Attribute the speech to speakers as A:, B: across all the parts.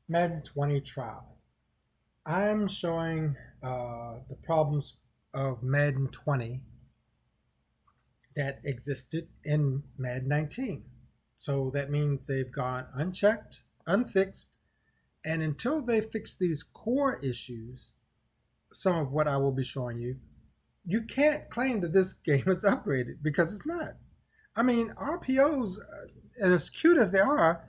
A: Madden 20 trial. I'm showing the problems of Madden 20 that existed in Madden 19. So that means they've gone unchecked, unfixed, and until they fix these core issues, some of what I will be showing you, you can't claim that this game is upgraded because it's not. I mean, RPOs, as cute as they are,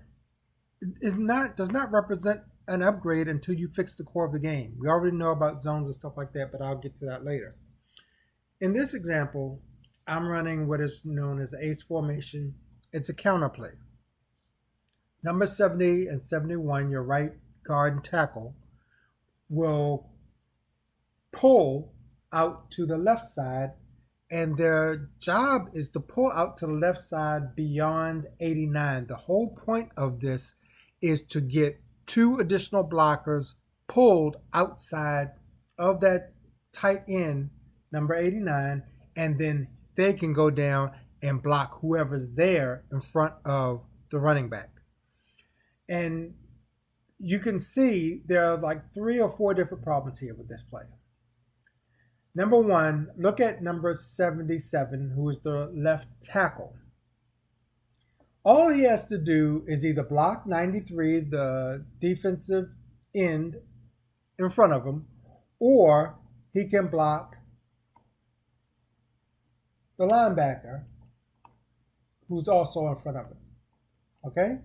A: does not represent an upgrade until you fix the core of the game. We already know about zones and stuff like that, but I'll get to that later. In this example, I'm running what is known as the ace formation. It's a counterplay. Number 70 and 71, your right guard and tackle, will pull out to the left side, and their job is to pull out to the left side beyond 89. The whole point of this is to get two additional blockers pulled outside of that tight end, number 89, and then they can go down and block whoever's there in front of the running back. And you can see there are like 3 or 4 different problems here with this play. Number one, look at number 77, who is the left tackle. All he has to do is either block 93, the defensive end in front of him, or he can block the linebacker who's also in front of him. Okay?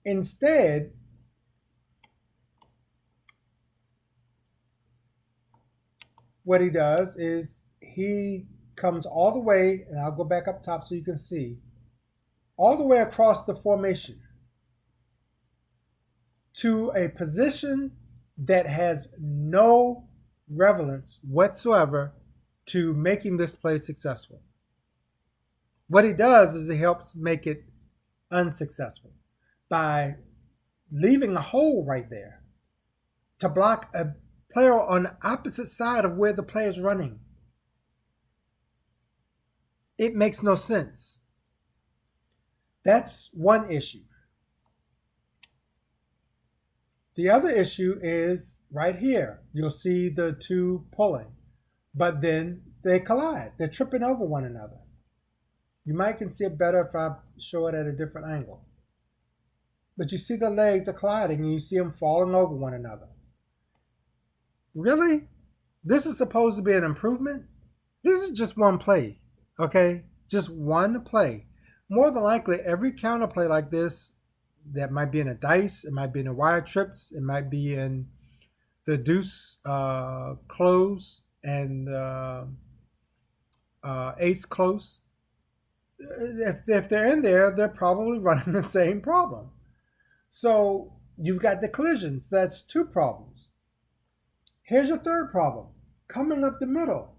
A: Instead, what he does is he comes all the way, and I'll go back up top so you can see, all the way across the formation to a position that has no relevance whatsoever to making this play successful. What he does is he helps make it unsuccessful by leaving a hole right there to block a player on the opposite side of where the player is running. It makes no sense. That's one issue. The other issue is right here. You'll see the two pulling, but then they collide. They're tripping over one another. You might can see it better if I show it at a different angle. But you see the legs are colliding and you see them falling over one another. Really? This is supposed to be an improvement? This is just one play, okay? Just one play. More than likely, every counterplay like this, that might be in a dice, it might be in a wire trips, it might be in the deuce close and ace close. If they're in there, they're probably running the same problem. So you've got the collisions. That's 2 problems. Here's your third problem, coming up the middle.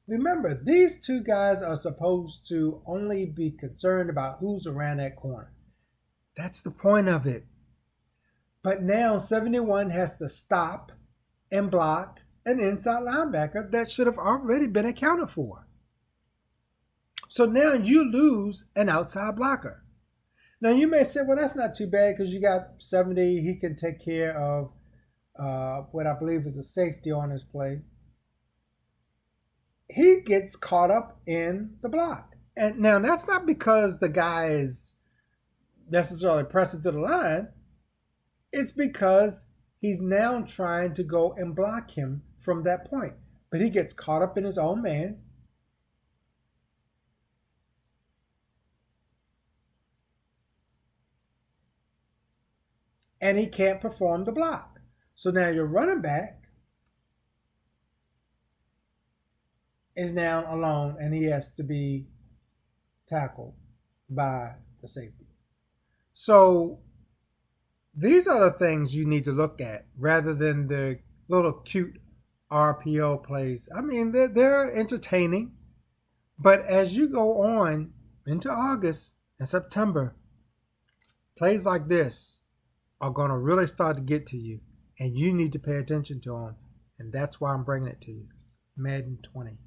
A: Remember, these 2 guys are supposed to only be concerned about who's around that corner. That's the point of it. But now 71 has to stop and block an inside linebacker that should have already been accounted for. So now you lose an outside blocker. Now you may say, well, that's not too bad because you got 70. He can take care of what I believe is a safety on his play. He gets caught up in the block. And now that's not because the guy is necessarily pressing to the line. It's because he's now trying to go and block him from that point. But he gets caught up in his own man. And he can't perform the block. So now your running back is now alone and he has to be tackled by the safety. So these are the things you need to look at rather than the little cute RPO plays. I mean, they're entertaining, but as you go on into August and September, plays like this are going to really start to get to you, and you need to pay attention to them, and that's why I'm bringing it to you. Madden 20.